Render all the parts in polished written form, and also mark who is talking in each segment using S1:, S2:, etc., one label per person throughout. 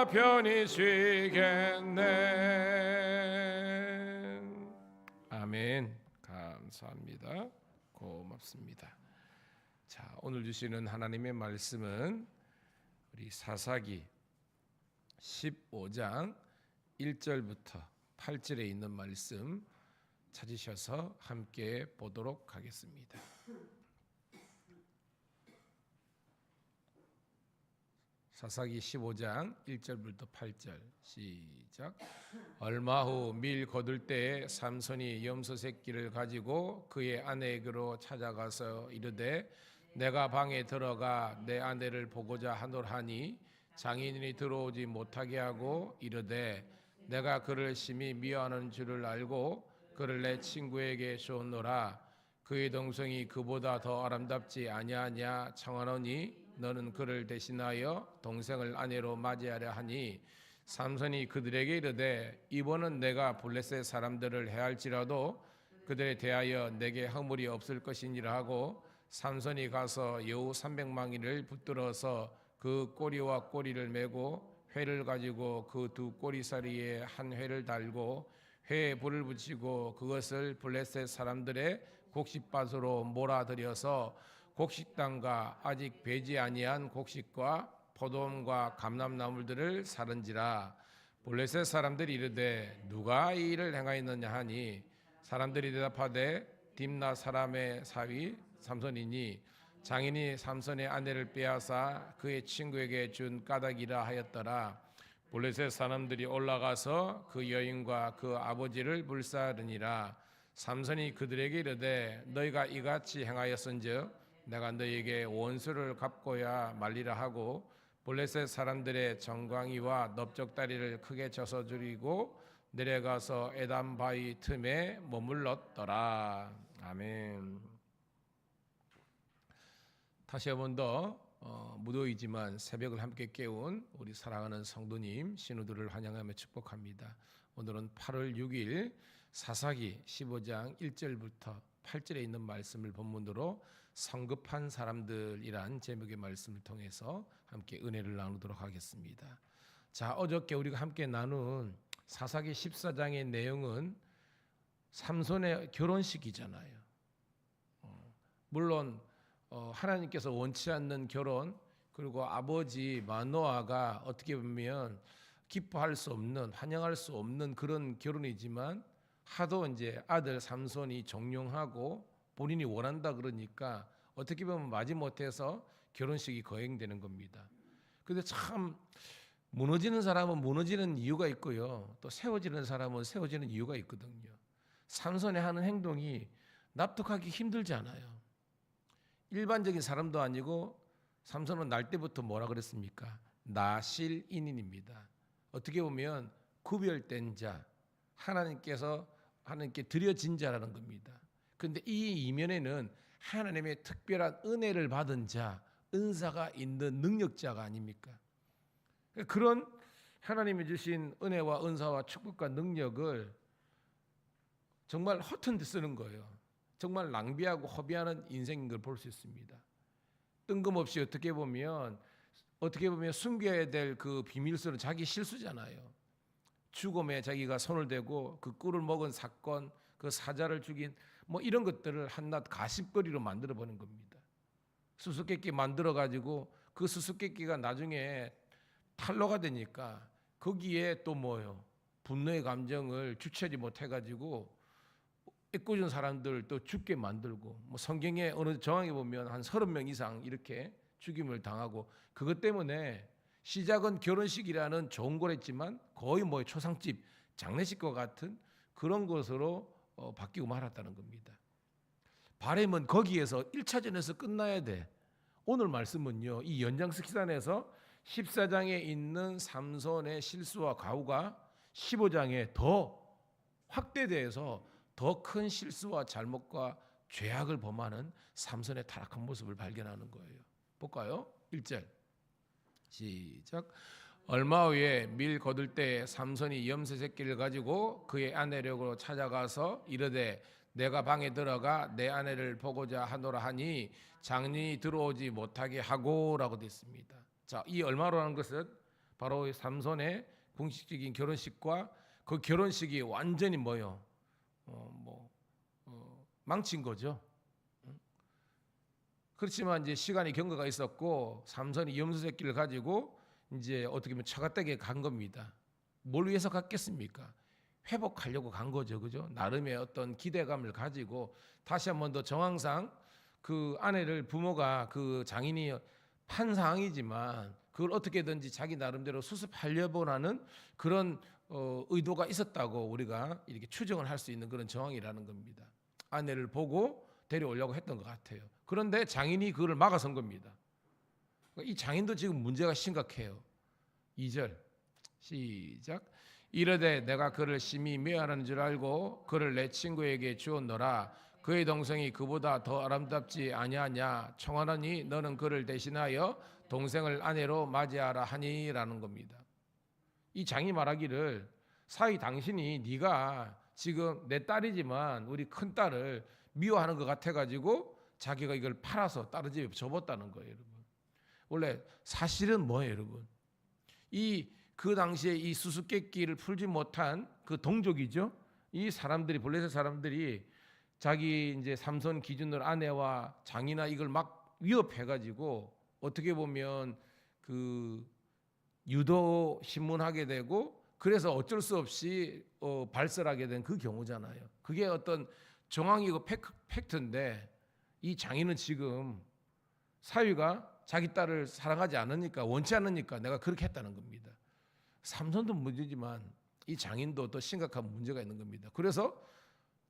S1: 내가 편히 쉬겠네. 아멘. 감사합니다. 고맙습니다. 자, 오늘 주시는 하나님의 말씀은 우리 사사기 15장 1절부터 8절에 있는 말씀 찾으셔서 함께 보도록 하겠습니다. 사사기 15장 1절부터 8절 시작. 얼마 후 밀 거둘 때에 삼손이 염소 새끼를 가지고 그의 아내에게로 찾아가서 이르되 내가 방에 들어가 내 아내를 보고자 하노라하니 장인이 들어오지 못하게 하고 이르되 내가 그를 심히 미워하는 줄을 알고 그를 내 친구에게 줬노라. 그의 동생이 그보다 더 아름답지 아니하냐 청하노니 너는 그를 대신하여 동생을 아내로 맞이하려 하니 삼손이 그들에게 이르되 이번은 내가 블레셋 사람들을 해할지라도 그들에 대하여 내게 허물이 없을 것이니라 하고 삼손이 가서 여우 300망이를 붙들어서 그 꼬리와 꼬리를 메고 회를 가지고 그 두 꼬리사리에 한 회를 달고 회에 불을 붙이고 그것을 블레셋 사람들의 곡식밭으로 몰아들여서 곡식당과 아직 배지 아니한 곡식과 포도원과 감람나물들을 사른지라. 블레셋 사람들이 이르되 누가 이 일을 행하였느냐 하니 사람들이 대답하되 딥나 사람의 사위 삼손이니 장인이 삼손의 아내를 빼앗아 그의 친구에게 준 까닭이라 하였더라. 블레셋 사람들이 올라가서 그 여인과 그 아버지를 불사르니라. 삼손이 그들에게 이르되 너희가 이같이 행하였은즉 내가 너희에게 원수를 갚고야 말리라 하고 블레셋 사람들의 정광이와 넓적다리를 크게 쳐서 줄이고 내려가서 에담 바위 틈에 머물렀더라. 아멘. 다시 한 번 더 무더위지만 새벽을 함께 깨운 우리 사랑하는 성도님 신우들을 환영하며 축복합니다. 오늘은 8월 6일 사사기 15장 1절부터 8절에 있는 말씀을 본문으로 성급한 사람들이란 제목의 말씀을 통해서 함께 은혜를 나누도록 하겠습니다. 자, 어저께 우리가 함께 나눈 사사기 14장의 내용은 삼손의 결혼식이잖아요. 물론 하나님께서 원치 않는 결혼, 그리고 아버지 마노아가 어떻게 보면 기뻐할 수 없는, 환영할 수 없는 그런 결혼이지만 하도 이제 아들 삼손이 종용하고 본인이 원한다 그러니까 어떻게 보면 마지못해서 결혼식이 거행되는 겁니다. 근데 참 무너지는 사람은 무너지는 이유가 있고요, 또 세워지는 사람은 세워지는 이유가 있거든요. 삼손이 하는 행동이 납득하기 힘들지 않아요. 일반적인 사람도 아니고 삼손은 날 때부터 뭐라 그랬습니까? 나실인인입니다. 어떻게 보면 구별된 자, 하나님께 드려진 자라는 겁니다. 그런데 이 이면에는 하나님의 특별한 은혜를 받은 자, 은사가 있는 능력자가 아닙니까? 그런 하나님이 주신 은혜와 은사와 축복과 능력을 정말 허튼 데 쓰는 거예요. 정말 낭비하고 허비하는 인생인 걸 볼 수 있습니다. 뜬금없이 어떻게 보면 숨겨야 될 그 비밀스러운 자기 실수잖아요. 죽음에 자기가 손을 대고 그 꿀을 먹은 사건, 그 사자를 죽인 뭐 이런 것들을 한낱 가십거리로 만들어 버린 겁니다. 수수께끼 만들어 가지고 그 수수께끼가 나중에 탄로가 되니까 거기에 또 뭐요? 분노의 감정을 주체하지 못해 가지고 애꿎은 사람들 또 죽게 만들고, 뭐 성경에 어느 정황에 보면 한 30명 이상 이렇게 죽임을 당하고, 그것 때문에 시작은 결혼식이라는 좋은 거랬지만 거의 뭐 초상집, 장례식과 같은 그런 것으로 바뀌고 말았다는 겁니다. 바람은 거기에서 1차전에서 끝나야 돼. 오늘 말씀은요, 이 연장식산에서 14장에 있는 삼손의 실수와 가후가 15장에 더 확대돼서 더 큰 실수와 잘못과 죄악을 범하는 삼손의 타락한 모습을 발견하는 거예요. 볼까요? 1절 시작. 얼마 후에 밀 거둘 때 삼손이 염소 새끼를 가지고 그의 아내에게로 찾아가서 이르되 내가 방에 들어가 내 아내를 보고자 하노라 하니 장인이 들어오지 못하게 하고라고 됐습니다. 자, 이 얼마로라는 것은 바로 삼손의 공식적인 결혼식과 그 결혼식이 완전히 망친 거죠. 그렇지만 이제 시간이 경과가 있었고 삼손이 염소 새끼를 가지고 이제 어떻게 보면 처갓댁에 간 겁니다. 뭘 위해서 갔겠습니까? 회복하려고 간 거죠, 그죠? 나름의 어떤 기대감을 가지고 다시 한 번 더 정황상 그 아내를 부모가 그 장인이 판 상황이지만 그걸 어떻게든지 자기 나름대로 수습하려고 하는 그런 의도가 있었다고 우리가 이렇게 추정을 할 수 있는 그런 정황이라는 겁니다. 아내를 보고 데려오려고 했던 것 같아요. 그런데 장인이 그걸 막아선 겁니다. 이 장인도 지금 문제가 심각해요. 2절 시작. 이르되 내가 그를 심히 미워하는 줄 알고 그를 내 친구에게 주었노라. 그의 동생이 그보다 더 아름답지 아니하냐. 청하노니 너는 그를 대신하여 동생을 아내로 맞이하라 하니라는 겁니다. 이 장이 말하기를 사이 당신이 네가 지금 내 딸이지만 우리 큰 딸을 미워하는 것 같아가지고 자기가 이걸 팔아서 다른 집에 접었다는 거예요, 여러분. 원래 사실은 뭐예요, 여러분? 그 당시에 이 수수께끼를 풀지 못한 그 동족이죠. 이 사람들이 블레셋 사람들이 자기 이제 삼손 기준으로 아내와 장이나 이걸 막 위협해가지고 어떻게 보면 그 유도 신문하게 되고 그래서 어쩔 수 없이 발설하게 된 그 경우잖아요. 그게 어떤 정황이고 팩트인데 이 장인은 지금 사위가 자기 딸을 사랑하지 않으니까 원치 않으니까 내가 그렇게 했다는 겁니다. 삼손도 문제지만 이 장인도 또 심각한 문제가 있는 겁니다. 그래서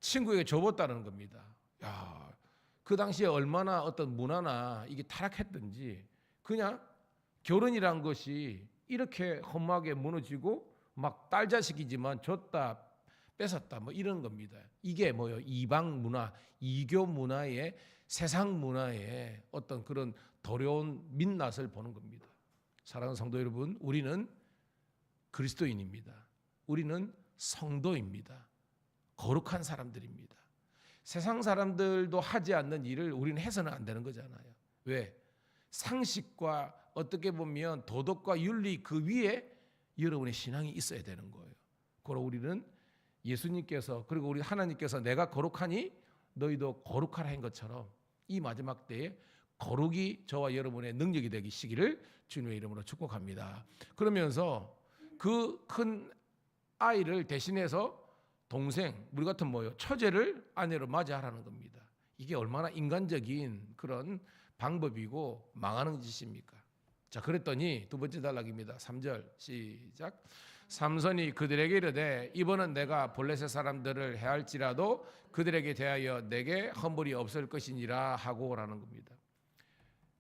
S1: 친구에게 줘봤다는 겁니다. 야, 그 당시에 얼마나 어떤 문화나 이게 타락했든지 그냥 결혼이란 것이 이렇게 허무하게 무너지고 막 딸 자식이지만 줬다 뺏었다 뭐 이런 겁니다. 이게 뭐예요? 이방 문화, 이교 문화의 세상 문화의 어떤 그런 더러운 민낯을 보는 겁니다. 사랑하는 성도 여러분, 우리는 그리스도인입니다. 우리는 성도입니다. 거룩한 사람들입니다. 세상 사람들도 하지 않는 일을 우리는 해서는 안 되는 거잖아요. 왜? 상식과 어떻게 보면 도덕과 윤리 그 위에 여러분의 신앙이 있어야 되는 거예요. 그리고 우리는 예수님께서 그리고 우리 하나님께서 내가 거룩하니 너희도 거룩하라 한 것처럼 이 마지막 때에 거룩이 저와 여러분의 능력이 되기 시기를 주님의 이름으로 축복합니다. 그러면서 그 큰 아이를 대신해서 동생, 우리 같은 처제를 아내로 맞이하라는 겁니다. 이게 얼마나 인간적인 그런 방법이고 망하는 짓입니까? 자, 그랬더니 두 번째 단락입니다. 3절 시작. 삼손이 그들에게 이르되 이번은 내가 블레셋 사람들을 해할지라도 그들에게 대하여 내게 허물이 없을 것이니라 하고라는 겁니다.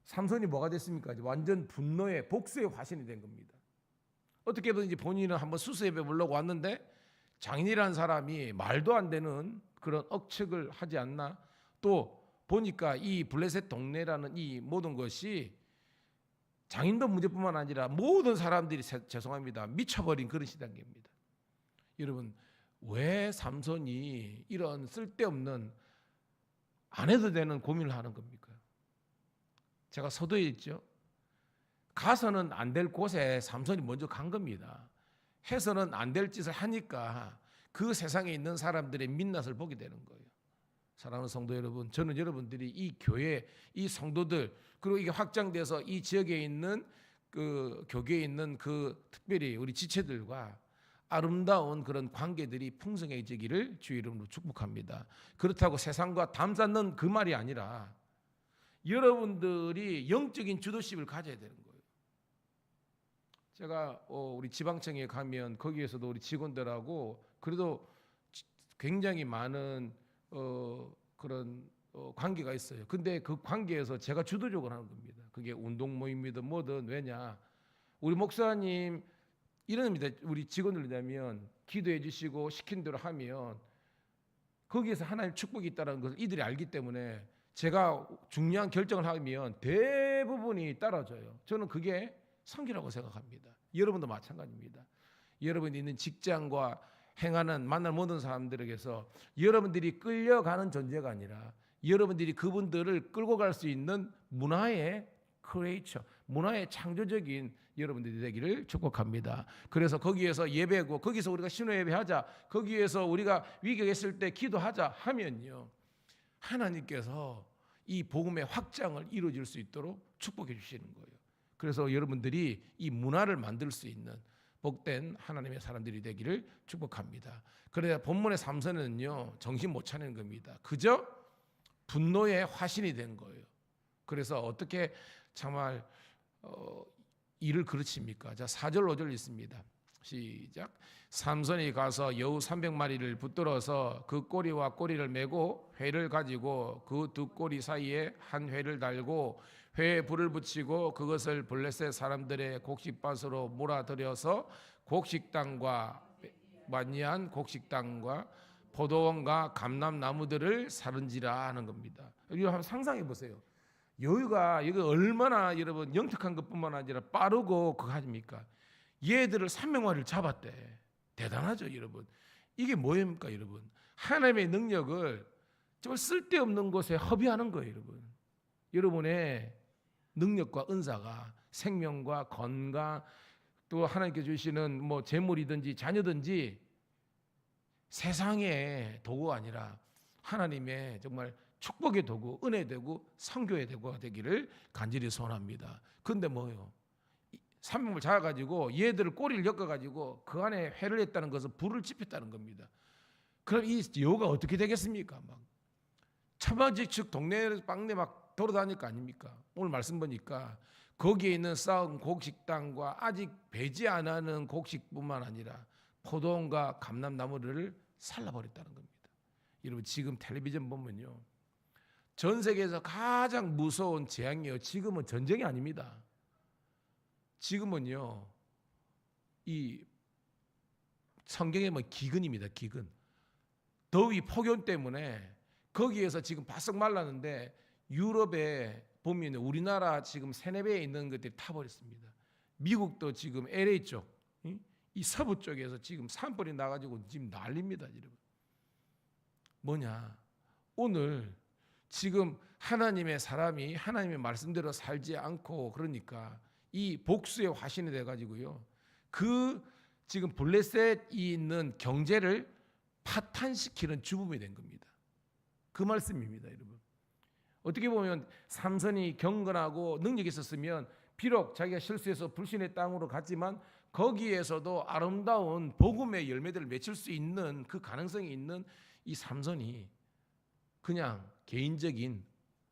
S1: 삼손이 뭐가 됐습니까? 완전 분노의 복수의 화신이 된 겁니다. 어떻게든지 본인은 한번 수수에 배우려고 왔는데 장인이라는 사람이 말도 안 되는 그런 억측을 하지 않나? 또 보니까 이 블레셋 동네라는 이 모든 것이 장인도 문제뿐만 아니라 모든 사람들이 죄송합니다. 미쳐버린 그런 시단계입니다. 여러분, 왜 삼손이 이런 쓸데없는 안 해도 되는 고민을 하는 겁니까? 제가 서두에 있죠. 가서는 안 될 곳에 삼손이 먼저 간 겁니다. 해서는 안 될 짓을 하니까 그 세상에 있는 사람들의 민낯을 보게 되는 거예요. 사랑하는 성도 여러분, 저는 여러분들이 이 교회, 이 성도들 그리고 이게 확장돼서 이 지역에 있는 그 교계에 있는 그 특별히 우리 지체들과 아름다운 그런 관계들이 풍성해지기를 주의 이름으로 축복합니다. 그렇다고 세상과 담쌓는 그 말이 아니라 여러분들이 영적인 주도십을 가져야 되는 거예요. 제가 우리 지방청에 가면 거기에서도 우리 직원들하고 그래도 굉장히 많은 그런 관계가 있어요. 근데 그 관계에서 제가 주도적으로 하는 겁니다. 그게 운동 모임이든 뭐든. 왜냐, 우리 목사님 이런 겁니다. 우리 직원들 되면 기도해 주시고 시킨 대로 하면 거기에서 하나님 축복이 있다는 것을 이들이 알기 때문에 제가 중요한 결정을 하면 대부분이 따라줘요. 저는 그게 성기라고 생각합니다. 여러분도 마찬가지입니다. 여러분이 있는 직장과 행하는 만날 모든 사람들에게서 여러분들이 끌려가는 존재가 아니라 여러분들이 그분들을 끌고 갈 수 있는 문화의 크리에이터, 문화의 창조적인 여러분들이 되기를 축복합니다. 그래서 거기에서 예배고 거기서 우리가 신호 예배하자, 거기에서 우리가 위기가 있을 때 기도하자 하면요, 하나님께서 이 복음의 확장을 이루어질 수 있도록 축복해 주시는 거예요. 그래서 여러분들이 이 문화를 만들 수 있는 복된 하나님의 사람들이 되기를 축복합니다. 그래야 본문의 삼선은요, 정신 못 차리는 겁니다. 그저 분노의 화신이 된 거예요. 그래서 어떻게 정말 일을 그르칩니까? 자, 4절 5절 있습니다. 시작. 삼손이 가서 여우 300마리를 붙들어서 그 꼬리와 꼬리를 메고 회를 가지고 그 두 꼬리 사이에 한 회를 달고 회에 불을 붙이고 그것을 블레셋 사람들의 곡식밭으로 몰아들여서 곡식당과 만이한 곡식당과 포도원과 감람나무들을 사른지라 하는 겁니다. 이거 한번 상상해 보세요. 여유가 이거 얼마나 여러분 영특한 것뿐만 아니라 빠르고 그거 아닙니까? 얘들을 300마리를 잡았대. 대단하죠, 여러분. 이게 뭐입니까, 여러분? 하나님의 능력을 정말 쓸데없는 곳에 허비하는 거예요, 여러분. 여러분의 능력과 은사가 생명과 건강, 또 하나님께 주시는 뭐 재물이든지 자녀든지 세상의 도구가 아니라 하나님의 정말 축복의 도구, 은혜의 도구, 선교의 도구가 되기를 간절히 소원합니다. 그런데 뭐요? 300을 잡아가지고 얘들을 꼬리를 엮어가지고 그 안에 회를 했다는 것은 불을 지폈다는 겁니다. 그럼 이 여우가 어떻게 되겠습니까? 막 처방지축 동네 빵네 막 돌아다닐 거 아닙니까? 오늘 말씀 보니까 거기에 있는 쌓은 곡식당과 아직 배지 안 하는 곡식뿐만 아니라 포도원과 감람나무를 살라버렸다는 겁니다. 여러분, 지금 텔레비전 보면요, 전 세계에서 가장 무서운 재앙이에요. 지금은 전쟁이 아닙니다. 지금은요, 이 성경에 뭐 기근입니다. 기근. 더위 폭염 때문에 거기에서 지금 바싹 말랐는데 유럽에 보면 우리나라 지금 3-4배에 있는 것들이 타버렸습니다. 미국도 지금 LA 쪽, 이 서부 쪽에서 지금 산불이 나가지고 지금 난립니다, 여러분. 뭐냐? 오늘 지금 하나님의 사람이 하나님의 말씀대로 살지 않고 그러니까 이 복수의 화신이 돼가지고요, 그 지금 블레셋이 있는 경제를 파탄시키는 주범이 된 겁니다. 그 말씀입니다, 여러분. 어떻게 보면 삼손이 경건하고 능력이 있었으면 비록 자기가 실수해서 불신의 땅으로 갔지만 거기에서도 아름다운 복음의 열매들을 맺을 수 있는 그 가능성이 있는 이 삼손이 그냥 개인적인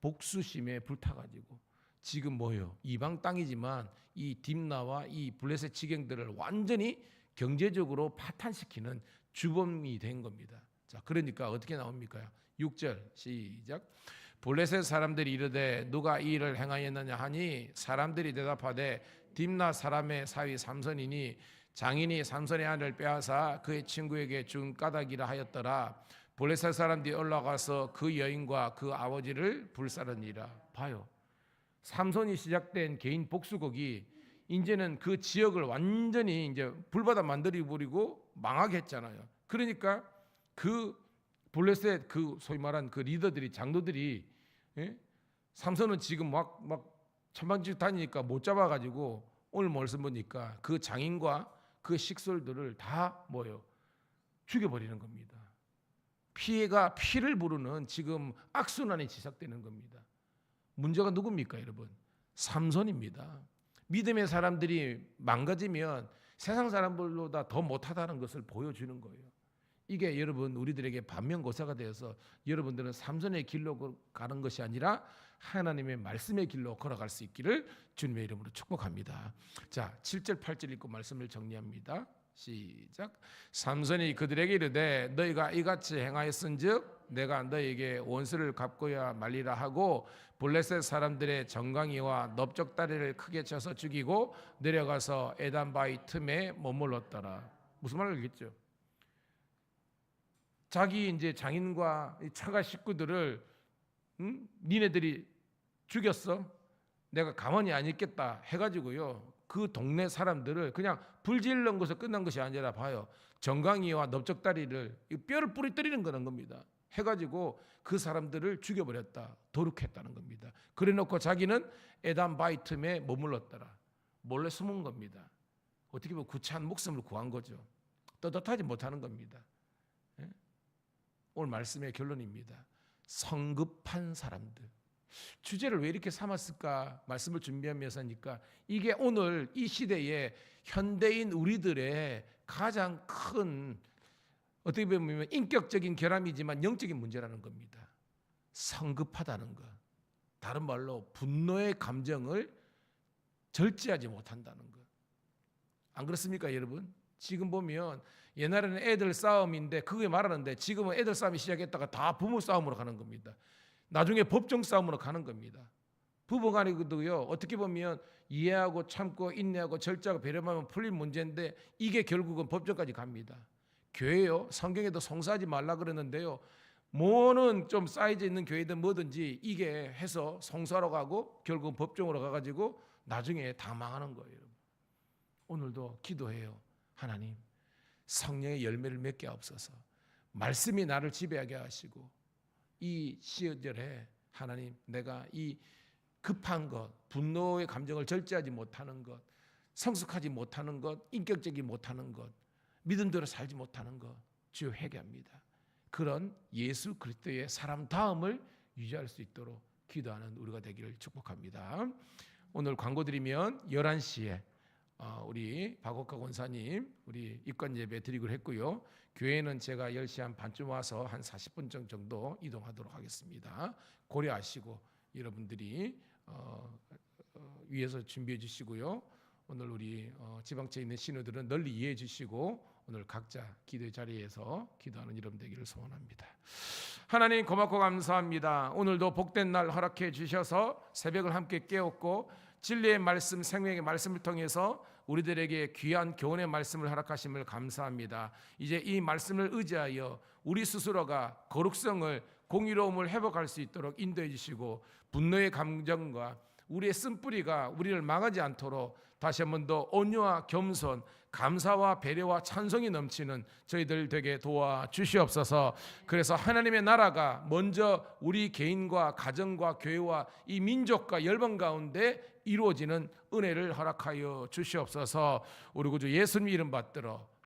S1: 복수심에 불타가지고 지금 뭐예요? 이방 땅이지만 이 딥나와 이 블레셋 지경들을 완전히 경제적으로 파탄시키는 주범이 된 겁니다. 자, 그러니까 어떻게 나옵니까? 6절 시작. 블레셋 사람들이 이르되 누가 이 일을 행하였느냐 하니 사람들이 대답하되 딥나 사람의 사위 삼손이니 장인이 삼손의 아내를 빼앗아 그의 친구에게 준 까닭이라 하였더라. 블레셋 사람들이 올라가서 그 여인과 그 아버지를 불사르니라. 봐요. 삼손이 시작된 개인 복수극이 이제는 그 지역을 완전히 이제 불바다 만들어 버리고 망하게 했잖아요. 그러니까 그 블레셋 그 소위 말한 그 리더들이 장로들이, 삼손은 지금 막 천방지축 다니니까 못 잡아가지고 오늘 말씀 보니까 그 장인과 그 식솔들을 다 뭐요? 죽여버리는 겁니다. 피해가 피를 부르는 지금 악순환이 시작되는 겁니다. 문제가 누굽니까, 여러분? 삼손입니다. 믿음의 사람들이 망가지면 세상 사람들보다 더 못하다는 것을 보여주는 거예요. 이게 여러분 우리들에게 반면교사가 되어서 여러분들은 삼손의 길로 가는 것이 아니라 하나님의 말씀의 길로 걸어갈 수 있기를 주님의 이름으로 축복합니다. 자, 7절 8절 읽고 말씀을 정리합니다. 시작. 삼손이 그들에게 이르되 너희가 이같이 행하였은즉 내가 너희에게 원수를 갚고야 말리라 하고 블레셋 사람들의 정강이와 넓적다리를 크게 쳐서 죽이고 내려가서 에단바위 틈에 머물렀더라. 무슨 말을 알겠죠? 자기 이제 장인과 처가 식구들을 니네들이 죽였어? 내가 가만히 안 있겠다 해가지고요, 그 동네 사람들을 그냥 불질른 것에 끝난 것이 아니라 봐요, 정강이와 넓적다리를 뼈를 부러뜨리는 거는 겁니다. 해가지고 그 사람들을 죽여버렸다, 도륙했다는 겁니다. 그래놓고 자기는 에단 바위 틈에 머물렀더라. 몰래 숨은 겁니다. 어떻게 보면 구차한 목숨을 구한 거죠. 떳떳하지 못하는 겁니다. 예? 오늘 말씀의 결론입니다. 성급한 사람들. 주제를 왜 이렇게 삼았을까? 말씀을 준비하면서니까 이게 오늘 이 시대에 현대인 우리들의 가장 큰 어떻게 보면 인격적인 결함이지만 영적인 문제라는 겁니다. 성급하다는 것. 다른 말로 분노의 감정을 절제하지 못한다는 것. 안 그렇습니까, 여러분? 지금 보면 옛날에는 애들 싸움인데 그게 말하는데 지금은 애들 싸움이 시작했다가 다 부모 싸움으로 가는 겁니다. 나중에 법정 싸움으로 가는 겁니다. 부부간에도요, 어떻게 보면 이해하고 참고 인내하고 절제하고 배려하면 풀릴 문제인데 이게 결국은 법정까지 갑니다. 교회요, 성경에도 송사하지 말라 그러는데요, 뭐는 좀 사이즈 있는 교회든 뭐든지 이게 해서 송사로 가고 결국은 법정으로 가가지고 나중에 다 망하는 거예요. 오늘도 기도해요. 하나님, 성령의 열매를 맺게 하옵소서. 말씀이 나를 지배하게 하시고 이 시절에 하나님, 내가 이 급한 것, 분노의 감정을 절제하지 못하는 것, 성숙하지 못하는 것, 인격적이지 못하는 것, 믿음대로 살지 못하는 것, 주여 회개합니다. 그런 예수 그리스도의 사람다움을 유지할 수 있도록 기도하는 우리가 되기를 축복합니다. 오늘 광고 드리면 11시에 우리 박옥학 원사님 우리 입관 예배 드리기로 했고요. 교회는 제가 10시 한 반쯤 와서 한 40분 정도 이동하도록 하겠습니다. 고려하시고 여러분들이 위에서 준비해 주시고요. 오늘 우리 지방체에 있는 신우들은 널리 이해해 주시고 오늘 각자 기도의 자리에서 기도하는 여러분 되기를 소원합니다. 하나님 고맙고 감사합니다. 오늘도 복된 날 허락해 주셔서 새벽을 함께 깨웠고 진리의 말씀, 생명의 말씀을 통해서 우리들에게 귀한 교훈의 말씀을 허락하심을 감사합니다. 이제 이 말씀을 의지하여 우리 스스로가 거룩성을, 공의로움을 회복할 수 있도록 인도해 주시고 분노의 감정과 우리의 쓴뿌리가 우리를 망하지 않도록 다시 한 번 더 온유와 겸손, 감사와 배려와 찬송이 넘치는 저희들 되게 도와주시옵소서. 그래서 하나님의 나라가 먼저 우리 개인과 가정과 교회와 이 민족과 열방 가운데 이루어지는 은혜를 허락하여 주시옵소서. 우리 구주 예수님 이름 받들어